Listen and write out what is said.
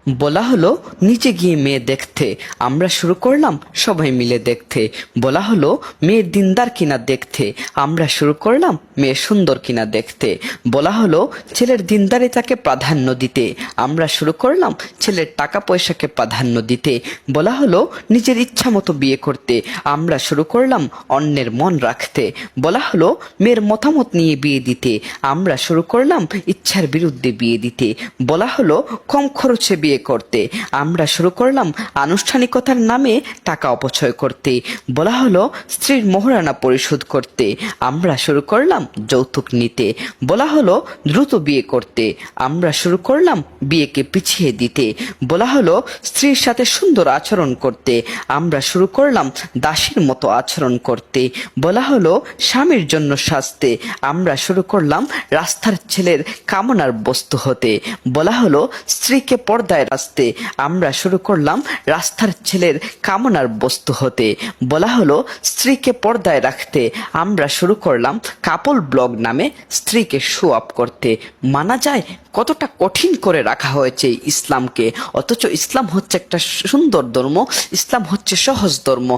বলা হলো নিচে গিয়ে মেয়ে দেখতে, আমরা শুরু করলাম সবাই মিলে দেখতে। বলা হলো মেয়ে দিনদার কিনা দেখতে, আমরা শুরু করলাম মেয়ে সুন্দর কিনা দেখতে। বলা হলো ছেলের দিনদারিতাকে প্রাধান্য দিতে, আমরা শুরু করলাম ছেলের টাকা পয়সাকে প্রাধান্য দিতে। বলা হলো নিজের ইচ্ছা মতো বিয়ে করতে, আমরা শুরু করলাম অন্যের মন রাখতে। বলা হলো মেয়ের মতামত নিয়ে বিয়ে দিতে, আমরা শুরু করলাম ইচ্ছার বিরুদ্ধে বিয়ে দিতে। বলা হলো কম খরচে বিয়ে করতে, আমরা শুরু করলাম আনুষ্ঠানিকতার নামে টাকা অপচয় করতে। বলা হলো স্ত্রীর মোহরানা পরিশোধ করতে, আমরা শুরু করলাম যৌতুক নিতে। বলা হলো দ্রুত বিয়ে করতে, আমরা শুরু করলাম বিয়েকে পিছিয়ে দিতে। বলা হলো স্ত্রীর সাথে সুন্দর আচরণ করতে, আমরা শুরু করলাম দাসীর মতো আচরণ করতে। বলা হলো স্বামীর জন্য সাজতে, আমরা শুরু করলাম রাস্তার ছেলের কামনার বস্তু হতে। বলা হলো স্ত্রীকে পর্দায় রাখতে, আমরা শুরু করলাম রাস্তার ছেলের কামনার বস্তু হতে। বলা হলো স্ত্রীকে পর্দায় রাখতে, আমরা শুরু করলাম কাপল ব্লগ নামে স্ত্রীকে শো আপ করতে। মানা যায় কতটা কঠিন করে রাখা হয়েছে ইসলামকে, অথচ ইসলাম হচ্ছে একটা সুন্দর ধর্ম, ইসলাম হচ্ছে সহজ ধর্ম।